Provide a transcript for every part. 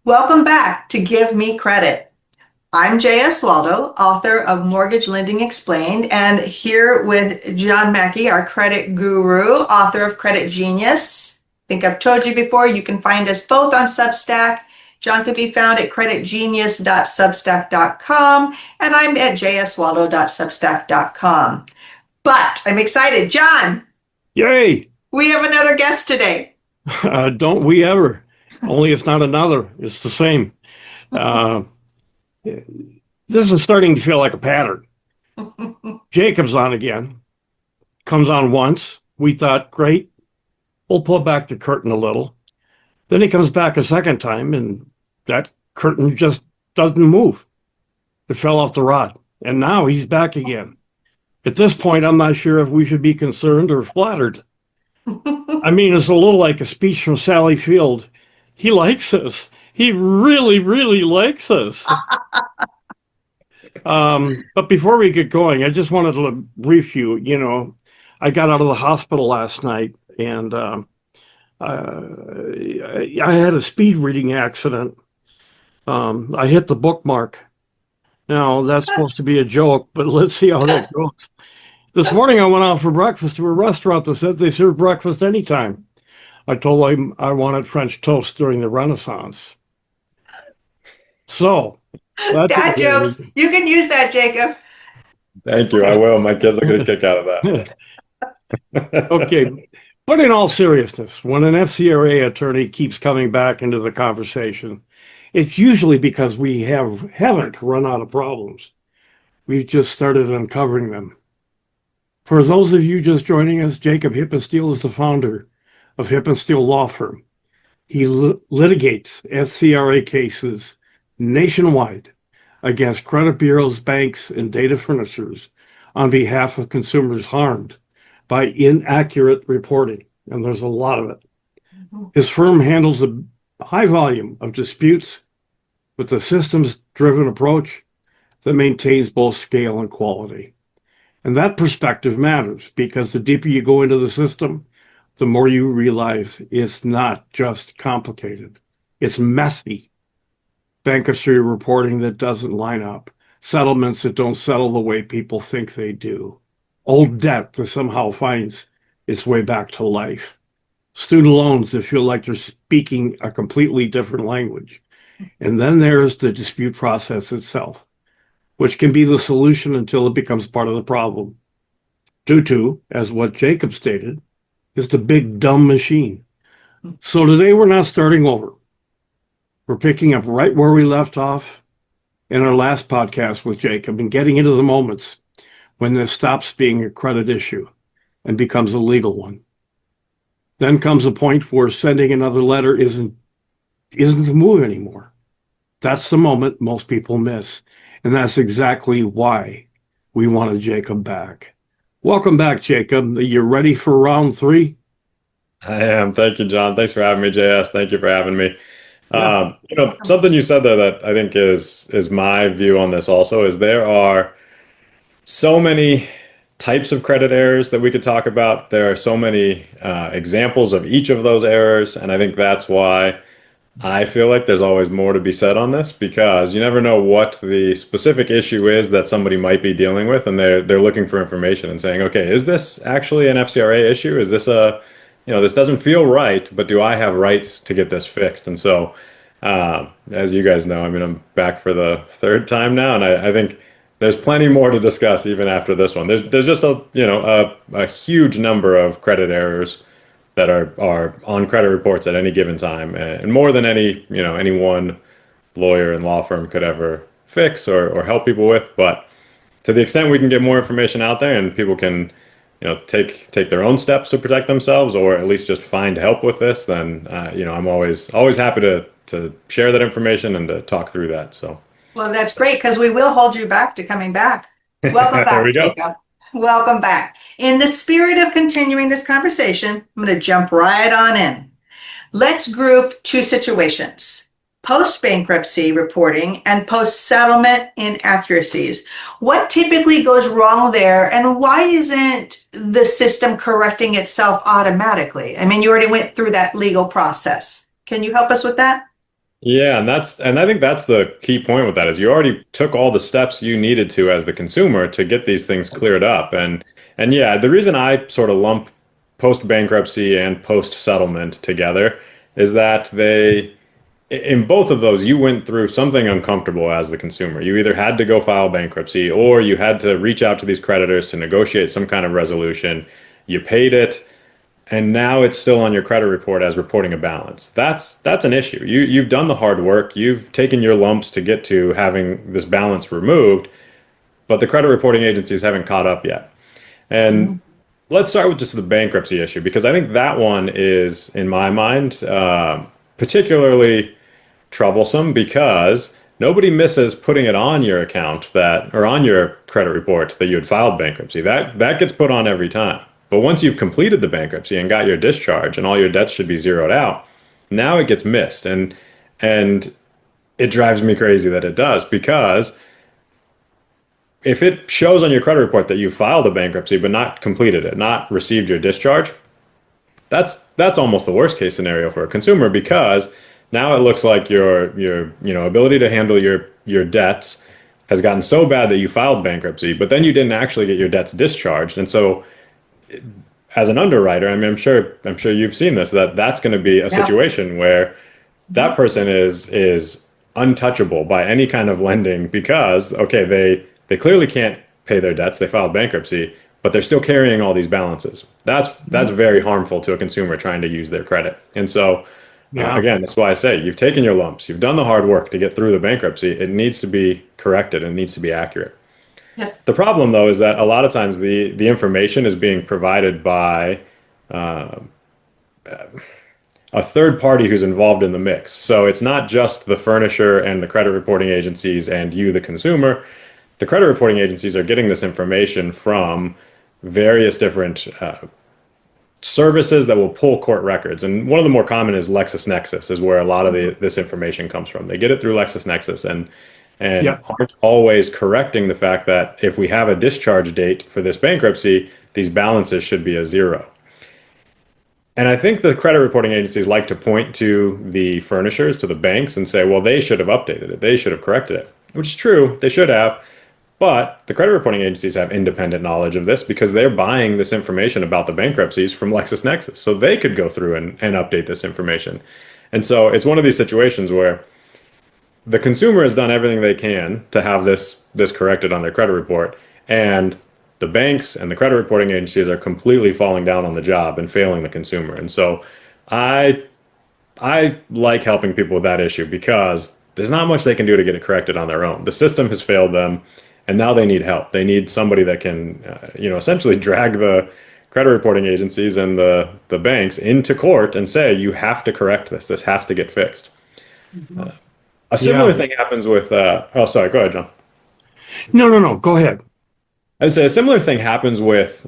Welcome back to Give Me Credit. I'm J.S. Waldo, author of Mortgage Lending Explained, and here with John Mackey, our credit guru, author of Credit Genius. I think I've told you before, you can find us both on Substack. John can be found at creditgenius.substack.com, and I'm at jswaldo.substack.com. But I'm excited. John, Yay! we have another guest today. Don't we ever? Only it's not another. It's the same. This is starting to feel like a pattern. Jacob's on again. Comes on once. We thought, great. We'll pull back the curtain a little. Then he comes back a second time, and that curtain just doesn't move. It fell off the rod. And now he's back again. At this point, I'm not sure if we should be concerned or flattered. I mean, it's a little like a speech from Sally Field. He likes us. He really, really likes us. But before we get going, I just wanted to brief you. I got out of the hospital last night, and I had a speed reading accident. I hit the bookmark. Now, that's supposed to be a joke, but let's see how that goes. This morning, I went out for breakfast to a restaurant that said they serve breakfast anytime. I told them I wanted French toast during the Renaissance. So, that's Dad jokes. You can use that, Jacob. Thank you. I will. My kids are going to kick out of that. Okay. But in all seriousness, when an FCRA attorney keeps coming back into the conversation, it's usually because we haven't run out of problems. We've just started uncovering them. For those of you just joining us, Jacob Hippensteel is the founder of Hippensteel Law Firm. He litigates FCRA cases nationwide against credit bureaus, banks, and data furnishers on behalf of consumers harmed by inaccurate reporting, and there's a lot of it. His firm handles a high volume of disputes with a systems-driven approach that maintains both scale and quality. And that perspective matters because the deeper you go into the system, the more you realize it's not just complicated. It's messy. Bankruptcy reporting that doesn't line up. Settlements that don't settle the way people think they do. Old debt that somehow finds its way back to life. Student loans that feel like they're speaking a completely different language. And then there's the dispute process itself, which can be the solution until it becomes part of the problem. Due to, as what Jacob stated, is the big dumb machine. So today we're not starting over. We're picking up right where we left off in our last podcast with Jacob and getting into the moments when this stops being a credit issue and becomes a legal one. Then comes a point where sending another letter isn't the move anymore. That's the moment most people miss. And that's exactly why we wanted Jacob back. Welcome back, Jacob. Are you ready for round 3? I am. Thank you, John. Thanks for having me, JS. Thank you for having me. Yeah. Something you said there that I think is my view on this also is there are so many types of credit errors that we could talk about. There are so many examples of each of those errors. And I think that's why I feel like there's always more to be said on this, because you never know what the specific issue is that somebody might be dealing with, and they're looking for information and saying, okay, is this actually an FCRA issue? Is this this doesn't feel right, but do I have rights to get this fixed? And so, as you guys know, I mean, I'm back for the 3rd time now, and I think there's plenty more to discuss even after this one. There's just a huge number of credit errors that are on credit reports at any given time, and more than any one lawyer and law firm could ever fix or help people with. But to the extent we can get more information out there and people can take their own steps to protect themselves, or at least just find help with this, then I'm always happy to share that information and to talk through that. So well, that's great, because we will hold you back to coming back. Welcome back, Jacob. Welcome back. In the spirit of continuing this conversation, I'm going to jump right on in. Let's group 2 situations: post-bankruptcy reporting and post-settlement inaccuracies. What typically goes wrong there, and why isn't the system correcting itself automatically? I mean, you already went through that legal process. Can you help us with that? Yeah, and I think that's the key point with that is you already took all the steps you needed to as the consumer to get these things cleared up. And yeah, the reason I sort of lump post bankruptcy and post settlement together is that in both of those you went through something uncomfortable as the consumer. You either had to go file bankruptcy or you had to reach out to these creditors to negotiate some kind of resolution. You paid it, and now it's still on your credit report as reporting a balance. That's an issue. You've done the hard work. You've taken your lumps to get to having this balance removed, but the credit reporting agencies haven't caught up yet. And let's start with just the bankruptcy issue because I think that one is, in my mind, particularly troublesome because nobody misses putting it on your account that or on your credit report that you had filed bankruptcy. That gets put on every time. But once you've completed the bankruptcy and got your discharge and all your debts should be zeroed out, now it gets missed. And it drives me crazy that it does because if it shows on your credit report that you filed a bankruptcy but not completed it, not received your discharge, that's almost the worst case scenario for a consumer because now it looks like your ability to handle your debts has gotten so bad that you filed bankruptcy, but then you didn't actually get your debts discharged. And so as an underwriter, I mean, I'm sure you've seen this, that's going to be a situation where that person is untouchable by any kind of lending because, okay, they clearly can't pay their debts. They filed bankruptcy, but they're still carrying all these balances. That's very harmful to a consumer trying to use their credit. And so, Yeah. again, that's why I say you've taken your lumps, you've done the hard work to get through the bankruptcy. It needs to be corrected and it needs to be accurate. Yep. The problem, though, is that a lot of times the information is being provided by uh, a third party who's involved in the mix. So it's not just the furnisher and the credit reporting agencies and you, the consumer. The credit reporting agencies are getting this information from various different services that will pull court records. And one of the more common is LexisNexis, is where a lot of this information comes from. They get it through LexisNexis and Yeah. aren't always correcting the fact that if we have a discharge date for this bankruptcy, these balances should be a zero. And I think the credit reporting agencies like to point to the furnishers, to the banks, and say, well, they should have updated it. They should have corrected it, which is true. They should have. But the credit reporting agencies have independent knowledge of this because they're buying this information about the bankruptcies from LexisNexis. So they could go through and update this information. And so it's one of these situations where the consumer has done everything they can to have this corrected on their credit report, and the banks and the credit reporting agencies are completely falling down on the job and failing the consumer. And so I I like helping people with that issue because there's not much they can do to get it corrected on their own. The system has failed them, and now they need help. They need somebody that can, essentially drag the credit reporting agencies and the banks into court and say, you have to correct this. This has to get fixed. A similar Yeah. thing happens with, oh, sorry, go ahead, John. No. Go ahead. I would say a similar thing happens with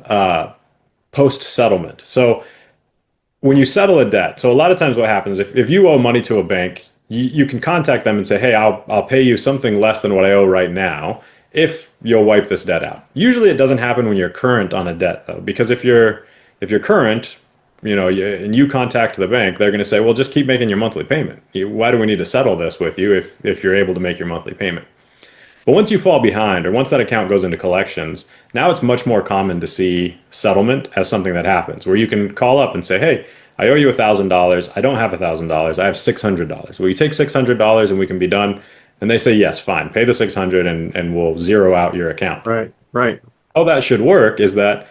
post settlement. So when you settle a debt, so a lot of times what happens if you owe money to a bank, you can contact them and say, hey, I'll pay you something less than what I owe right now if you'll wipe this debt out. Usually it doesn't happen when you're current on a debt though, because if you're current, and you contact the bank, they're going to say, well, just keep making your monthly payment. Why do we need to settle this with you if you're able to make your monthly payment? But once you fall behind, or once that account goes into collections, now it's much more common to see settlement as something that happens, where you can call up and say, hey, I owe you $1,000. I don't have $1,000. I have $600. Will you take $600 and we can be done? And they say, yes, fine. Pay the 600 and we'll zero out your account. Right. How that should work is that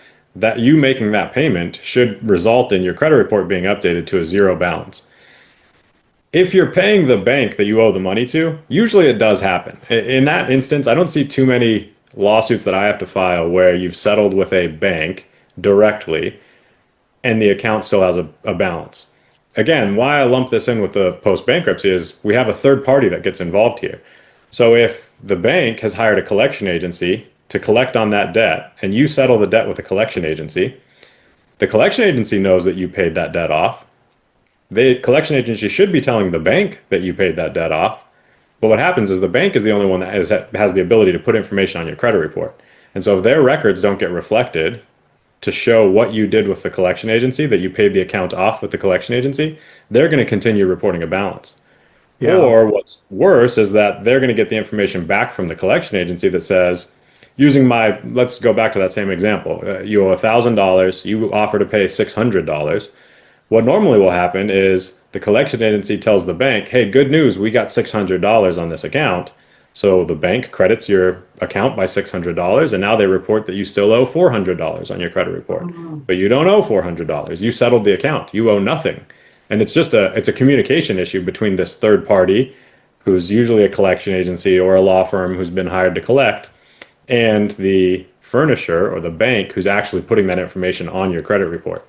you making that payment should result in your credit report being updated to a zero balance. If you're paying the bank that you owe the money to, usually it does happen. In that instance, I don't see too many lawsuits that I have to file where you've settled with a bank directly and the account still has a balance. Again, why I lump this in with the post bankruptcy is we have a third party that gets involved here. So if the bank has hired a collection agency to collect on that debt and you settle the debt with a collection agency, the collection agency knows that you paid that debt off. The collection agency should be telling the bank that you paid that debt off. But what happens is the bank is the only one that has the ability to put information on your credit report. And so if their records don't get reflected to show what you did with the collection agency, that you paid the account off with the collection agency, they're going to continue reporting a balance. Yeah. Or what's worse is that they're going to get the information back from the collection agency that says, let's go back to that same example. You owe $1,000, you offer to pay $600. What normally will happen is the collection agency tells the bank, hey, good news, we got $600 on this account. So the bank credits your account by $600, and now they report that you still owe $400 on your credit report. But you don't owe $400. You settled the account. You owe nothing. And it's a communication issue between this third party, who's usually a collection agency or a law firm who's been hired to collect, and the furnisher or the bank who's actually putting that information on your credit report.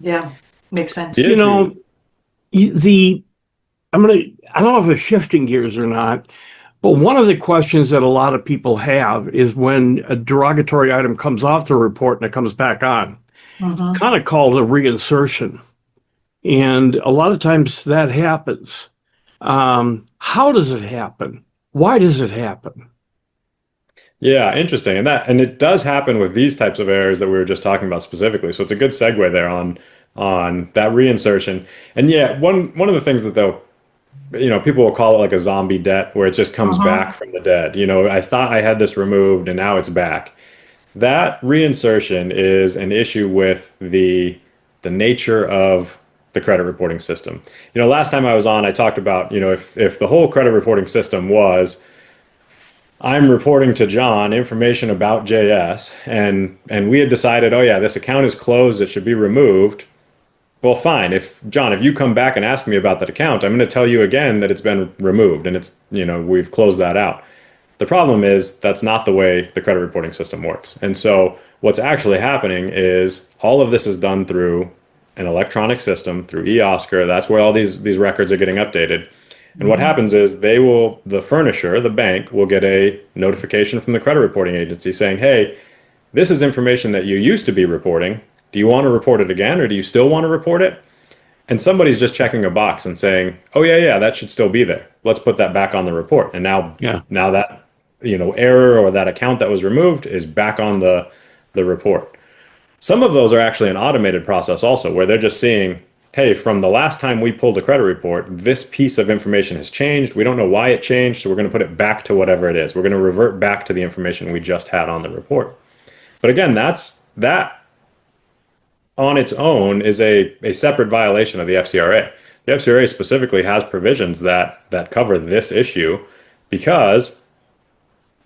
Yeah, makes sense. You know, I don't know if it's shifting gears or not, but one of the questions that a lot of people have is when a derogatory item comes off the report and it comes back on. It's kind of called a reinsertion. And a lot of times that happens. How does it happen? Why does it happen? Yeah, interesting. And it does happen with these types of errors that we were just talking about specifically. So it's a good segue there on that reinsertion. And yeah, one of the things that people will call it like a zombie debt, where it just comes back from the dead. I thought I had this removed and now it's back. That reinsertion is an issue with the nature of the credit reporting system. Last time I was on, I talked about, if the whole credit reporting system was, I'm reporting to John information about JS, and we had decided, oh yeah, this account is closed, it should be removed. Well, fine. If you come back and ask me about that account, I'm going to tell you again that it's been removed and we've closed that out. The problem is that's not the way the credit reporting system works. And so what's actually happening is all of this is done through an electronic system, through eOscar. That's where all these records are getting updated. And what happens is the furnisher, the bank, will get a notification from the credit reporting agency saying, hey, this is information that you used to be reporting. Do you want to report it again, or do you still want to report it? And somebody's just checking a box and saying, oh yeah, that should still be there. Let's put that back on the report. And now that error or that account that was removed is back on the report. Some of those are actually an automated process also, where they're just seeing, hey, from the last time we pulled a credit report, this piece of information has changed. We don't know why it changed, so we're going to put it back to whatever it is. We're going to revert back to the information we just had on the report. But again, that on its own is a separate violation of the FCRA. The FCRA specifically has provisions that cover this issue, because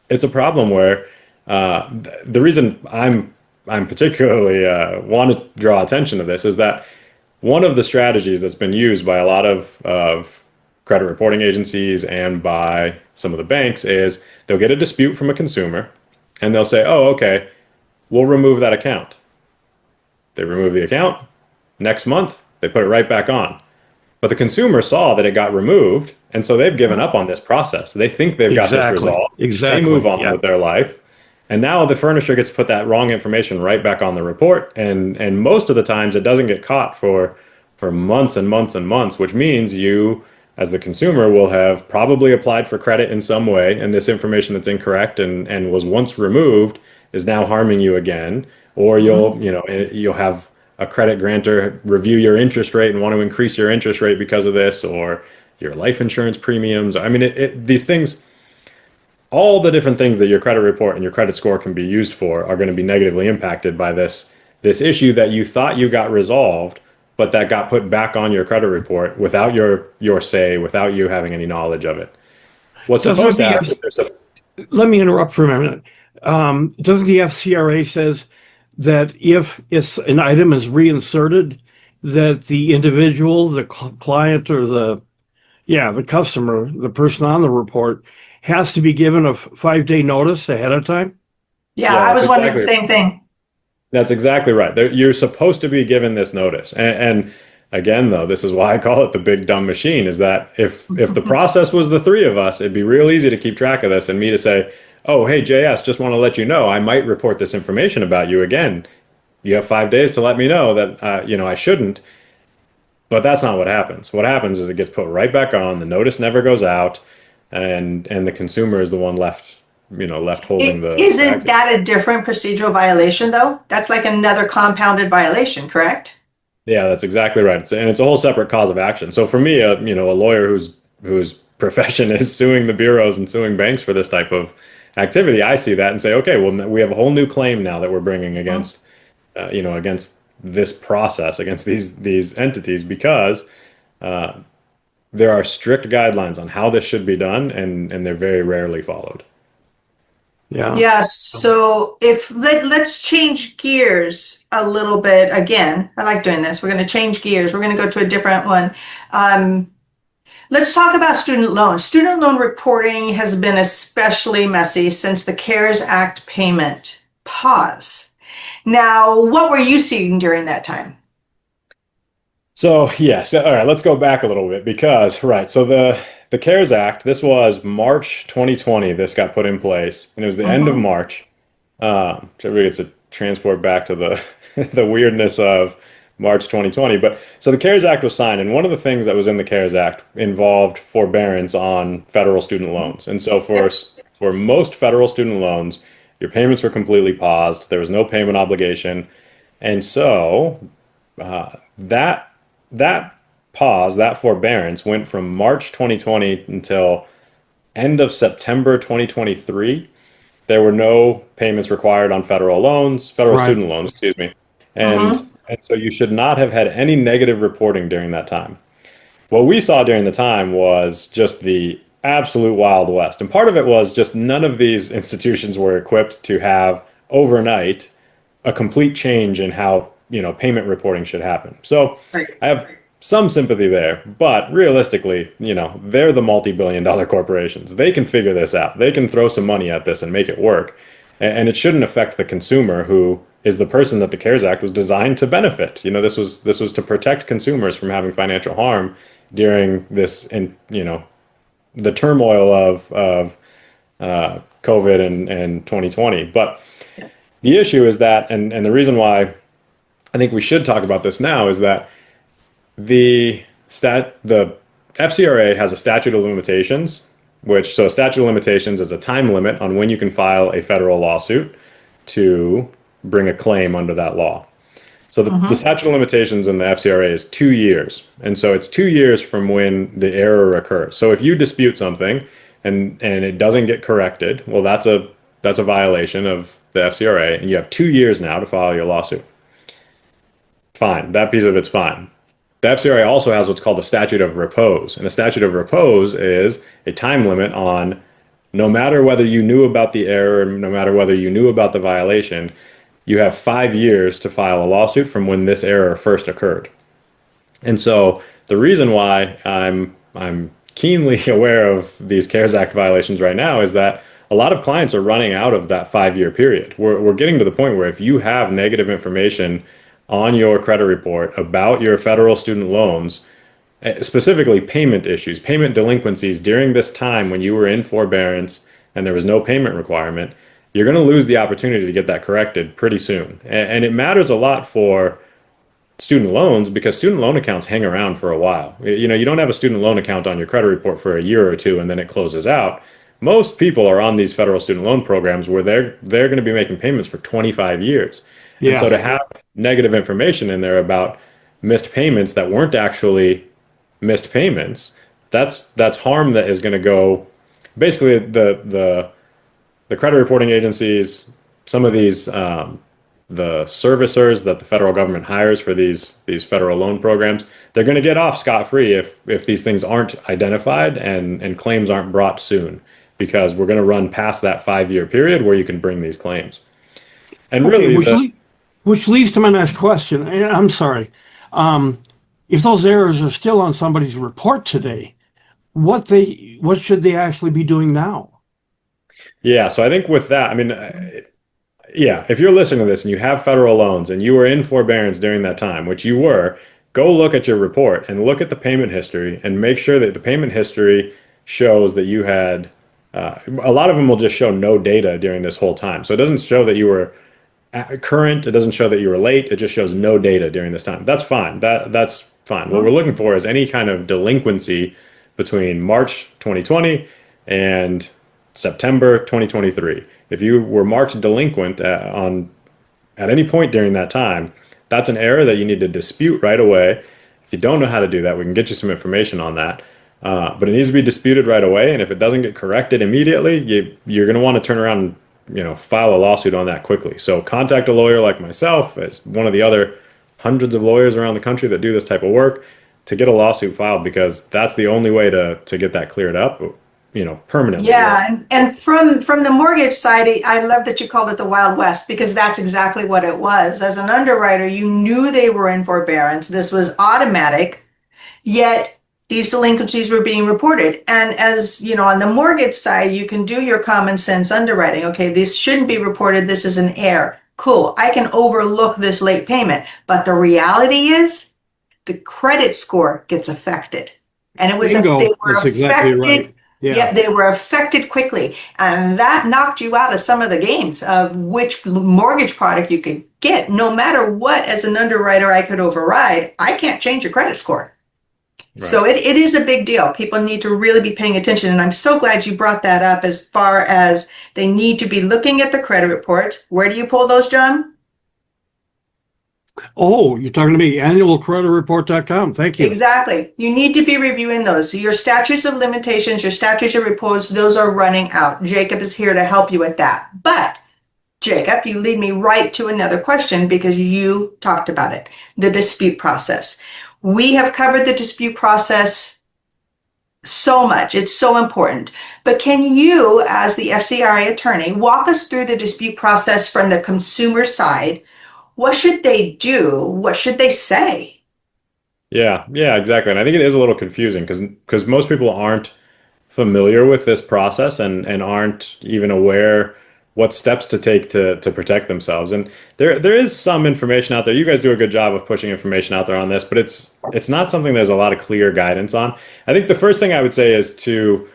it's a problem where the reason I'm particularly want to draw attention to this is that one of the strategies that's been used by a lot of credit reporting agencies and by some of the banks is they'll get a dispute from a consumer and they'll say, oh, okay, we'll remove that account. They remove the account. Next month, they put it right back on. But the consumer saw that it got removed, and so they've given up on this process. They think they've got this resolved. Exactly. They move on with their life. And now the furnisher gets to put that wrong information right back on the report. And most of the times it doesn't get caught for months and months and months, which means you, as the consumer, will have probably applied for credit in some way, and this information that's incorrect and was once removed is now harming you again. Or you'll have a credit grantor review your interest rate and want to increase your interest rate because of this, or your life insurance premiums. I mean, these things, all the different things that your credit report and your credit score can be used for are going to be negatively impacted by this issue that you thought you got resolved, but that got put back on your credit report without your say, without you having any knowledge of it. What's supposed to happen? Let me interrupt for a minute. Doesn't the FCRA says that if an item is reinserted, that the individual, the client, or the customer, the person on the report, has to be given a 5-day notice ahead of time? Yeah, I was wondering the same thing. That's exactly right. You're supposed to be given this notice. And again, though, this is why I call it the big dumb machine, is that if the process was the three of us, it'd be real easy to keep track of this and me to say, oh, hey, JS, just want to let you know, I might report this information about you again. You have 5 days to let me know that, I shouldn't. But that's not what happens. What happens is it gets put right back on. The notice never goes out, and the consumer is the one left holding the. Isn't that a different procedural violation, though? That's like another compounded violation, correct? Yeah, that's exactly right. It's a whole separate cause of action. So for me, a lawyer who's whose profession is suing the bureaus and suing banks for this type of activity, I see that and say, okay, well, we have a whole new claim now that we're bringing against, against this process, against these entities, because there are strict guidelines on how this should be done, and they're very rarely followed. Yeah. Yes. So let's change gears a little bit again. I like doing this. We're going to change gears. We're going to go to a different one. Let's talk about student loans. Student loan reporting has been especially messy since the CARES Act payment pause. Now, what were you seeing during that time? So yes, all right, let's go back a little bit because, right, so the CARES Act, this was March 2020, this got put in place, and it was the end of March. So everybody gets to transport back to the the weirdness of March 2020. But so the CARES Act was signed, and one of the things that was in the CARES Act involved forbearance on federal student loans. And so for most federal student loans, your payments were completely paused. There was no payment obligation. And so that pause, that forbearance went from March 2020 until end of September 2023. There were no payments required on federal student loans, excuse me. And so you should not have had any negative reporting during that time. What we saw during the time was just the absolute Wild West. And part of it was just none of these institutions were equipped to have overnight a complete change in how, payment reporting should happen. So I have some sympathy there, but realistically, they're the multi-billion-dollar corporations. They can figure this out. They can throw some money at this and make it work. And it shouldn't affect the consumer, who is the person that the CARES Act was designed to benefit. This was to protect consumers from having financial harm during this, the turmoil of COVID and 2020. But the issue is that, and the reason why I think we should talk about this now, is that the FCRA has a statute of limitations, so a statute of limitations is a time limit on when you can file a federal lawsuit to bring a claim under that law. So the statute of limitations in the FCRA is 2 years. And so it's 2 years from when the error occurs. So if you dispute something and it doesn't get corrected, well, that's a violation of the FCRA, and you have 2 years now to file your lawsuit. Fine, that piece of it's fine. The FCRA also has what's called a statute of repose. And a statute of repose is a time limit on, no matter whether you knew about the error, no matter whether you knew about the violation, you have 5 years to file a lawsuit from when this error first occurred. And so the reason why I'm keenly aware of these CARES Act violations right now is that a lot of clients are running out of that 5-year period. We're getting to the point where if you have negative information on your credit report about your federal student loans, specifically payment issues, payment delinquencies during this time when you were in forbearance and there was no payment requirement, you're going to lose the opportunity to get that corrected pretty soon. And it matters a lot for student loans because student loan accounts hang around for a while. You don't have a student loan account on your credit report for a year or two and then it closes out. Most people are on these federal student loan programs where they're going to be making payments for 25 years. Yeah. And so to have negative information in there about missed payments that weren't actually missed payments, that's harm that is going to go. Basically, the credit reporting agencies, some of these the servicers that the federal government hires for these federal loan programs, they're going to get off scot-free if these things aren't identified and claims aren't brought soon, because we're going to run past that 5-year period where you can bring these claims. And really, which leads to my next question. I'm sorry. If those errors are still on somebody's report today, what should they actually be doing now? Yeah, so I think with that, if you're listening to this and you have federal loans and you were in forbearance during that time, which you were, go look at your report and look at the payment history and make sure that the payment history shows that you had, a lot of them will just show no data during this whole time. So it doesn't show that you were current, it doesn't show that you were late, it just shows no data during this time. That's fine. That's fine. What we're looking for is any kind of delinquency between March 2020 and September 2023. If you were marked delinquent at any point during that time, that's an error that you need to dispute right away. If you don't know how to do that, we can get you some information on that. But it needs to be disputed right away. And if it doesn't get corrected immediately, you're going to want to turn around and, file a lawsuit on that quickly. So contact a lawyer like myself, as one of the other hundreds of lawyers around the country that do this type of work, to get a lawsuit filed, because that's the only way to get that cleared up, permanently. Yeah, and from the mortgage side, I love that you called it the Wild West, because that's exactly what it was. As an underwriter, you knew they were in forbearance. This was automatic, yet these delinquencies were being reported. And as you know, on the mortgage side, you can do your common sense underwriting. Okay, this shouldn't be reported. This is an error. Cool, I can overlook this late payment. But the reality is the credit score gets affected. And it was Bingo. they were That's affected. exactly right. Yeah. Yep, they were affected quickly. And that knocked you out of some of the games of which mortgage product you could get. No matter what, as an underwriter, I could override. I can't change your credit score. Right. So it is a big deal. People need to really be paying attention. And I'm so glad you brought that up, as far as they need to be looking at the credit reports. Where do you pull those, John? Oh, you're talking to me, annualcreditreport.com. Thank you. Exactly. You need to be reviewing those. So your statutes of limitations, your statutes of repose, those are running out. Jacob is here to help you with that. But Jacob, you lead me right to another question, because you talked about it, the dispute process. We have covered the dispute process so much. It's so important. But can you, as the FCRA attorney, walk us through the dispute process from the consumer side? What should they do? What should they say? Yeah, exactly. And I think it is a little confusing because most people aren't familiar with this process and aren't even aware what steps to take to protect themselves. And there is some information out there. You guys do a good job of pushing information out there on this, but it's not something there's a lot of clear guidance on. I think the first thing I would say is to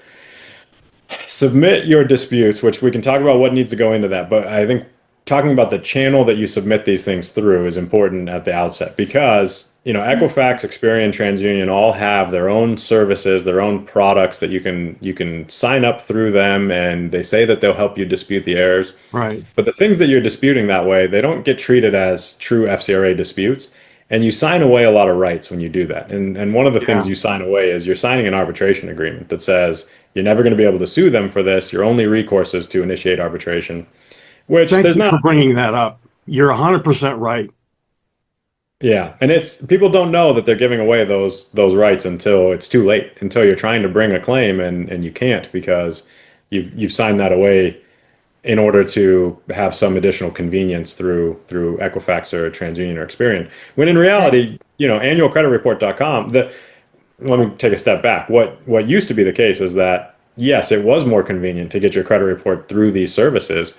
submit your disputes, which we can talk about what needs to go into that. But I think talking about the channel that you submit these things through is important at the outset, because Equifax, Experian, TransUnion all have their own services, their own products that you can sign up through them, and they say that they'll help you dispute the errors. Right. But the things that you're disputing that way, they don't get treated as true FCRA disputes, and you sign away a lot of rights when you do that. And one of the things you sign away is you're signing an arbitration agreement that says you're never going to be able to sue them for this. Your only recourse is to initiate arbitration. Which Thank there's you not for bringing that up. You're 100% right. Yeah, and it's people don't know that they're giving away those rights until it's too late, until you're trying to bring a claim and you can't, because you've signed that away in order to have some additional convenience through Equifax or TransUnion or Experian. When in reality, annualcreditreport.com, let me take a step back. What used to be the case is that yes, it was more convenient to get your credit report through these services.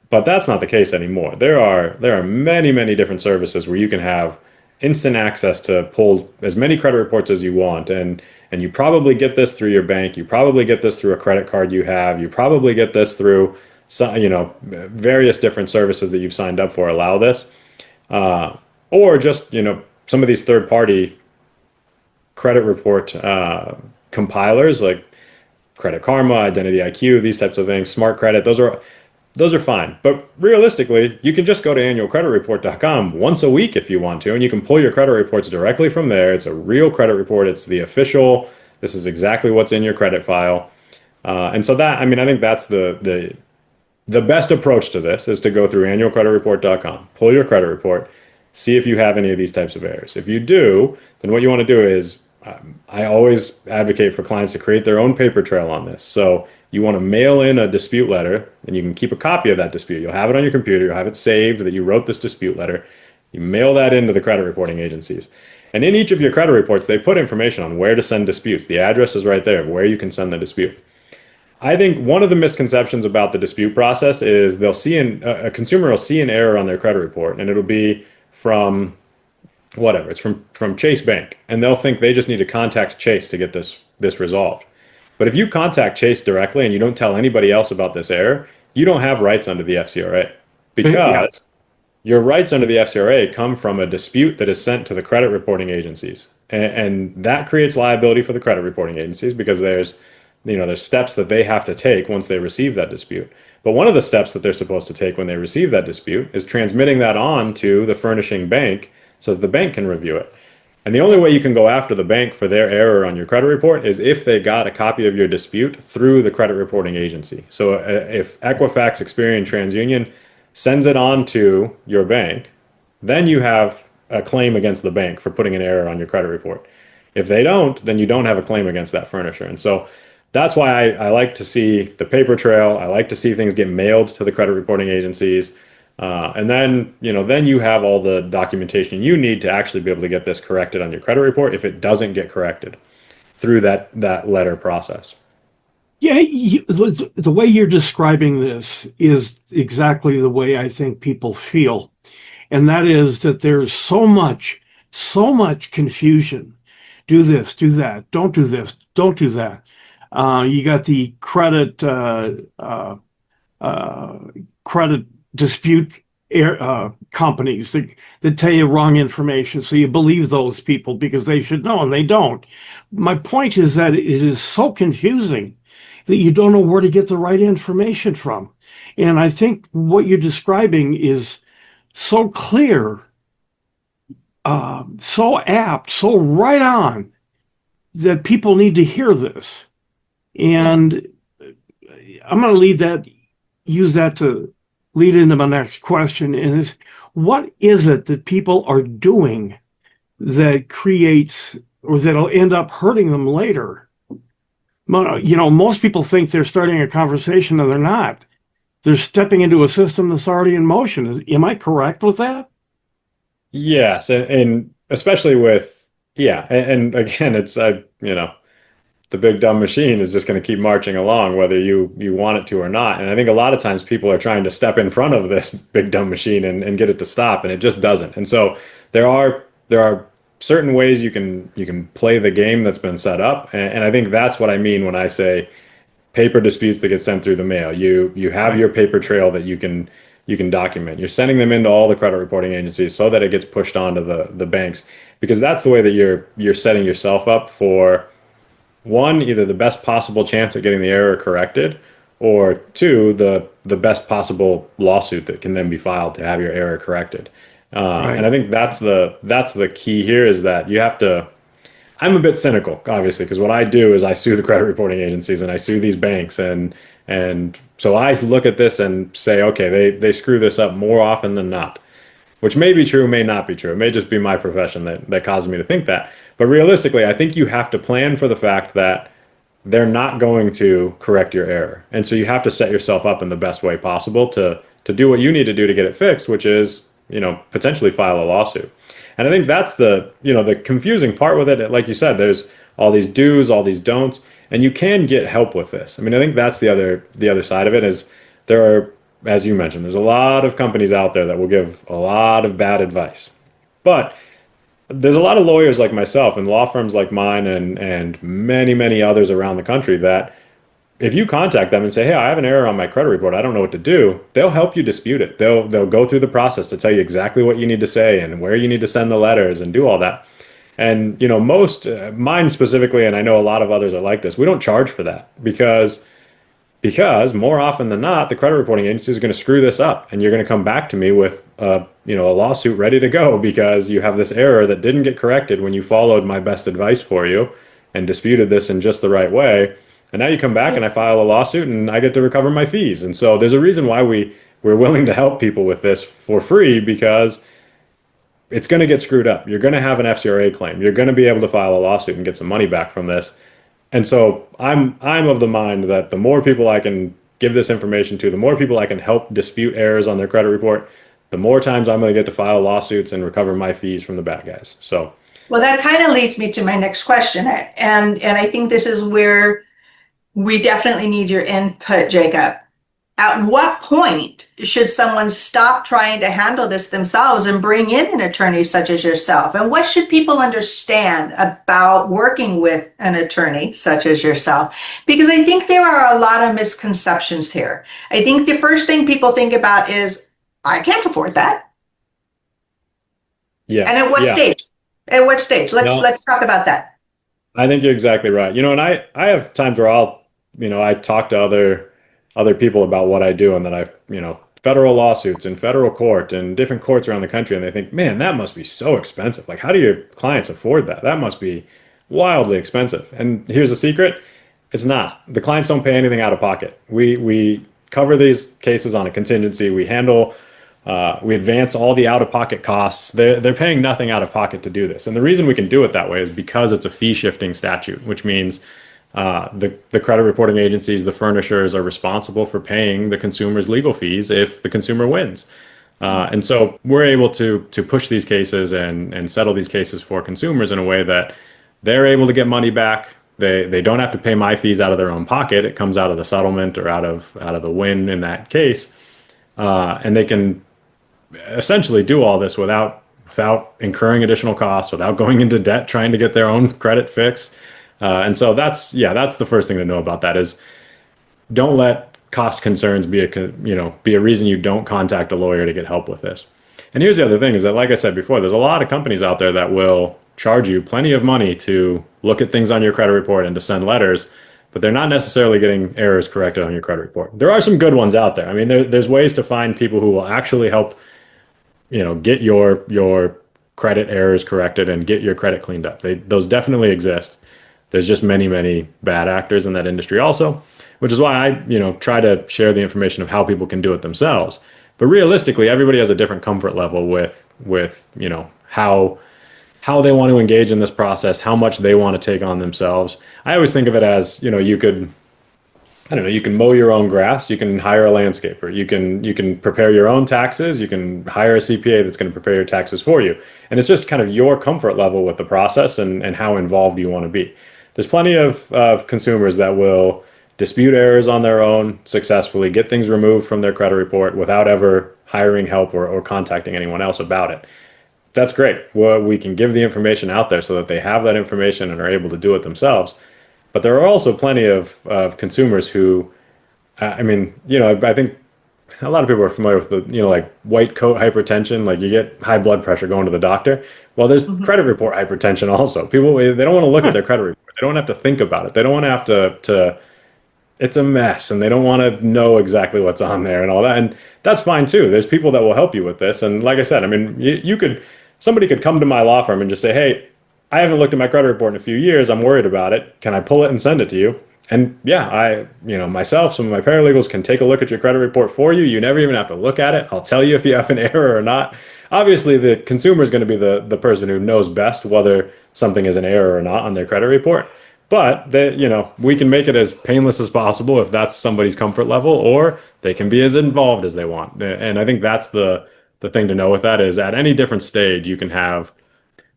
But that's not the case anymore. There are many, many different services where you can have instant access to pull as many credit reports as you want. And you probably get this through your bank. You probably get this through a credit card you have. You probably get this through various different services that you've signed up for allow this. Or just, some of these third-party credit report compilers like Credit Karma, Identity IQ, these types of things, Smart Credit, those are fine. But realistically, you can just go to annualcreditreport.com once a week if you want to, and you can pull your credit reports directly from there. It's a real credit report. It's the official. This is exactly what's in your credit file. And so I think that's the best approach to this, is to go through annualcreditreport.com, pull your credit report, see if you have any of these types of errors. If you do, then what you want to do is, I always advocate for clients to create their own paper trail on this. So you want to mail in a dispute letter, and you can keep a copy of that dispute. You'll have it on your computer. You'll have it saved that you wrote this dispute letter. You mail that into the credit reporting agencies. And in each of your credit reports, they put information on where to send disputes. The address is right there of where you can send the dispute. I think one of the misconceptions about the dispute process is a consumer will see an error on their credit report, and it'll be from whatever. It's from Chase Bank, and they'll think they just need to contact Chase to get this resolved. But if you contact Chase directly and you don't tell anybody else about this error, you don't have rights under the FCRA, because your rights under the FCRA come from a dispute that is sent to the credit reporting agencies. And that creates liability for the credit reporting agencies, because there's steps that they have to take once they receive that dispute. But one of the steps that they're supposed to take when they receive that dispute is transmitting that on to the furnishing bank so that the bank can review it. And the only way you can go after the bank for their error on your credit report is if they got a copy of your dispute through the credit reporting agency. So if Equifax, Experian, TransUnion sends it on to your bank, then you have a claim against the bank for putting an error on your credit report. If they don't, then you don't have a claim against that furnisher. And so that's why I like to see the paper trail. I like to see things get mailed to the credit reporting agencies. And then, then you have all the documentation you need to actually be able to get this corrected on your credit report if it doesn't get corrected through that letter process. Yeah, the way you're describing this is exactly the way I think people feel. And that is that there's so much confusion. Do this, do that, don't do this, don't do that. You got the credit dispute companies that tell you wrong information, so you believe those people because they should know, and they don't. My point is that it is so confusing that you don't know where to get the right information from. And I think what you're describing is so clear, so apt, so right on, that people need to hear this. And I'm going to use that to lead into my next question, and is what is it that people are doing that creates or that'll end up hurting them later? Most people think they're starting a conversation and they're not. They're stepping into a system that's already in motion. Am I correct with that? Yes, and especially with, yeah, and again, it's the big dumb machine is just going to keep marching along whether you want it to or not. And I think a lot of times people are trying to step in front of this big dumb machine and get it to stop, and it just doesn't. And so there are certain ways you can play the game that's been set up, and I think that's what I mean when I say paper disputes that get sent through the mail. You have your paper trail that you can document. You're sending them into all the credit reporting agencies so that it gets pushed onto the banks, because that's the way that you're setting yourself up for, one, either the best possible chance at getting the error corrected, or two, the best possible lawsuit that can then be filed to have your error corrected. Right. And I think that's the key here, is that you have to. I'm a bit cynical, obviously, because what I do is I sue the credit reporting agencies and I sue these banks, and so I look at this and say, okay, they screw this up more often than not, which may be true, may not be true. It may just be my profession that causes me to think that. But realistically, I think you have to plan for the fact that they're not going to correct your error. And so you have to set yourself up in the best way possible to do what you need to do to get it fixed, which is, potentially file a lawsuit. And I think that's the confusing part with it. Like you said, there's all these do's, all these don'ts, and you can get help with this. I mean, I think that's the other side of it, is there are, as you mentioned, there's a lot of companies out there that will give a lot of bad advice. But there's a lot of lawyers like myself and law firms like mine and many, many others around the country that if you contact them and say, hey, I have an error on my credit report, I don't know what to do, they'll help you dispute it. They'll go through the process to tell you exactly what you need to say and where you need to send the letters and do all that. And, most, mine specifically, and I know a lot of others are like this, we don't charge for that because more often than not, the credit reporting agency is going to screw this up, and you're going to come back to me with a lawsuit ready to go because you have this error that didn't get corrected when you followed my best advice for you and disputed this in just the right way. And now you come back and I file a lawsuit and I get to recover my fees. And so there's a reason why we're willing to help people with this for free, because it's going to get screwed up. You're going to have an FCRA claim. You're going to be able to file a lawsuit and get some money back from this. And so I'm of the mind that the more people I can give this information to, the more people I can help dispute errors on their credit report, the more times I'm going to get to file lawsuits and recover my fees from the bad guys. So, well, that kind of leads me to my next question. And I think this is where we definitely need your input, Jacob. At what point should someone stop trying to handle this themselves and bring in an attorney such as yourself? And what should people understand about working with an attorney such as yourself? Because I think there are a lot of misconceptions here. I think the first thing people think about is, I can't afford that. Yeah. And at what stage? At what stage? Let's talk about that. I think you're exactly right. And I have times where I talk to other people about what I do and that I've, federal lawsuits in federal court and different courts around the country, and they think, man, that must be so expensive. Like, how do your clients afford that? That must be wildly expensive. And here's the secret. It's not. The clients don't pay anything out of pocket. We cover these cases on a contingency. We handle, we advance all the out-of-pocket costs. They're paying nothing out of pocket to do this. And the reason we can do it that way is because it's a fee-shifting statute, which means the credit reporting agencies, the furnishers, are responsible for paying the consumer's legal fees if the consumer wins. And so we're able to push these cases and settle these cases for consumers in a way that they're able to get money back. They don't have to pay my fees out of their own pocket. It comes out of the settlement or out of the win in that case, and they can essentially do all this without incurring additional costs, without going into debt trying to get their own credit fixed. And so that's the first thing to know about that is don't let cost concerns be a reason you don't contact a lawyer to get help with this. And here's the other thing is that, like I said before, there's a lot of companies out there that will charge you plenty of money to look at things on your credit report and to send letters, but they're not necessarily getting errors corrected on your credit report. There are some good ones out there. I mean, there's ways to find people who will actually help, get your credit errors corrected and get your credit cleaned up. Those definitely exist. There's just many, many bad actors in that industry also, which is why I, try to share the information of how people can do it themselves. But realistically, everybody has a different comfort level with how they want to engage in this process, how much they want to take on themselves. I always think of it as, you can mow your own grass, you can hire a landscaper, you can prepare your own taxes, you can hire a CPA that's going to prepare your taxes for you. And it's just kind of your comfort level with the process and how involved you want to be. There's plenty of consumers that will dispute errors on their own successfully, get things removed from their credit report without ever hiring help or contacting anyone else about it. That's great. Well, we can give the information out there so that they have that information and are able to do it themselves. But there are also plenty of consumers who, I think a lot of people are familiar with the, like white coat hypertension, like you get high blood pressure going to the doctor. Well, there's credit report hypertension also. People, they don't want to look at their credit report. They don't want to have to think about it. They don't want to have to it's a mess and they don't want to know exactly what's on there and all that. And that's fine too. There's people that will help you with this. And like I said, somebody could come to my law firm and just say, hey, I haven't looked at my credit report in a few years. I'm worried about it. Can I pull it and send it to you? And yeah, myself, some of my paralegals can take a look at your credit report for you. You never even have to look at it. I'll tell you if you have an error or not. Obviously, the consumer is going to be the person who knows best whether something is an error or not on their credit report. But we can make it as painless as possible if that's somebody's comfort level, or they can be as involved as they want. And I think that's the thing to know with that is at any different stage, you can have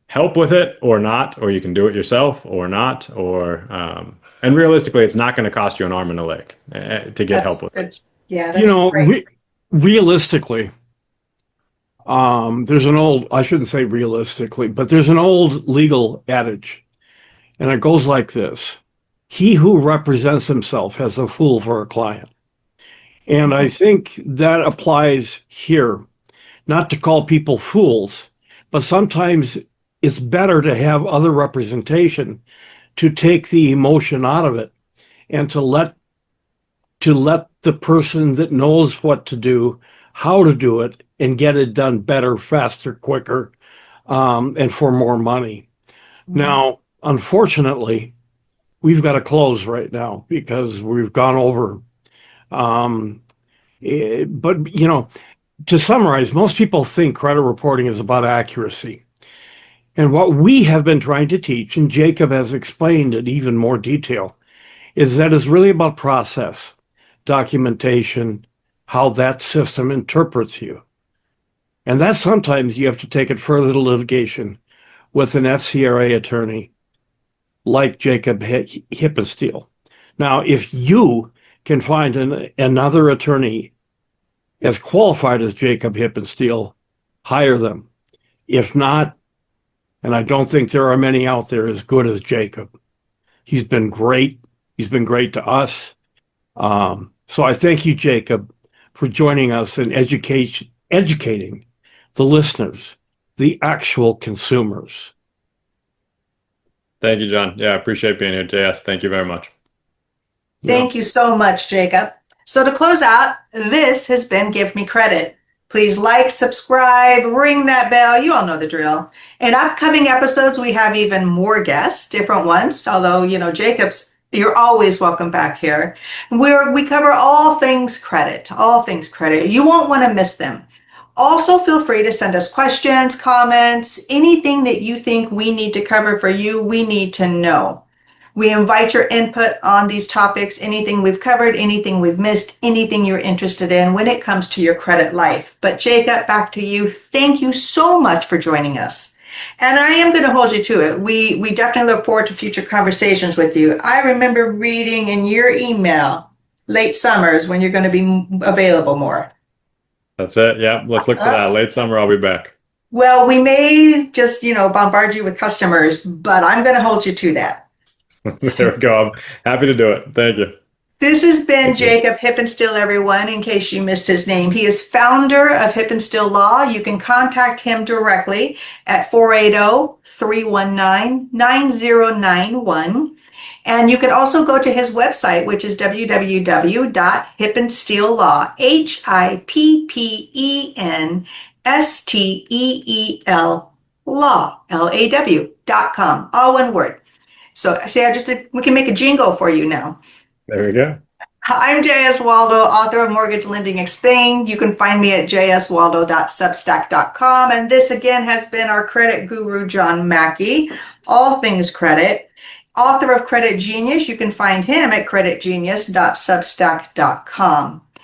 help with it or not, or you can do it yourself or not, and realistically, it's not going to cost you an arm and a leg to get help with it. Yeah, that's great. Realistically, there's an old, I shouldn't say realistically, but there's an old legal adage, and it goes like this. He who represents himself has a fool for a client. And I think that applies here, not to call people fools, but sometimes it's better to have other representation to take the emotion out of it and to let the person that knows what to do, how to do it, and get it done better, faster, quicker, and for more money. Now, unfortunately, we've got to close right now because we've gone over. But, to summarize, most people think credit reporting is about accuracy. And what we have been trying to teach, and Jacob has explained in even more detail, is that it's really about process, documentation, how that system interprets you. And that sometimes you have to take it further to litigation with an FCRA attorney like Jacob Hippensteel. Now, if you can find another attorney as qualified as Jacob Hippensteel, hire them. If not, and I don't think there are many out there as good as Jacob. He's been great. He's been great to us. So I thank you, Jacob, for joining us and educating the listeners, the actual consumers. Thank you, John. Yeah, I appreciate being here, JS. Thank you very much. Thank you so much, Jacob. So to close out, this has been Give Me Credit. Please like, subscribe, ring that bell. You all know the drill. In upcoming episodes, we have even more guests, different ones. Although, Jacob's, you're always welcome back here. We cover all things credit, all things credit. You won't want to miss them. Also, feel free to send us questions, comments, anything that you think we need to cover for you, we need to know. We invite your input on these topics, anything we've covered, anything we've missed, anything you're interested in when it comes to your credit life. But Jacob, back to you. Thank you so much for joining us. And I am going to hold you to it. We definitely look forward to future conversations with you. I remember reading in your email, late summers, when you're going to be available more. That's it. Yeah, let's look for that. Late summer, I'll be back. Well, we may just, bombard you with customers, but I'm going to hold you to that. There we go. I'm happy to do it. Thank you. This has been Jacob Hippensteel, everyone, in case you missed his name. He is founder of Hippensteel Law. You can contact him directly at 480-319-9091. And you can also go to his website, which is www.hippensteel.law, HIPPENSTEEL law, LAW.com, all one word. So see, we can make a jingle for you now. There we go. I'm J.S. Waldo, author of Mortgage Lending Explained. You can find me at jswaldo.substack.com. And this again has been our credit guru, John Mackey, all things credit. Author of Credit Genius, you can find him at creditgenius.substack.com.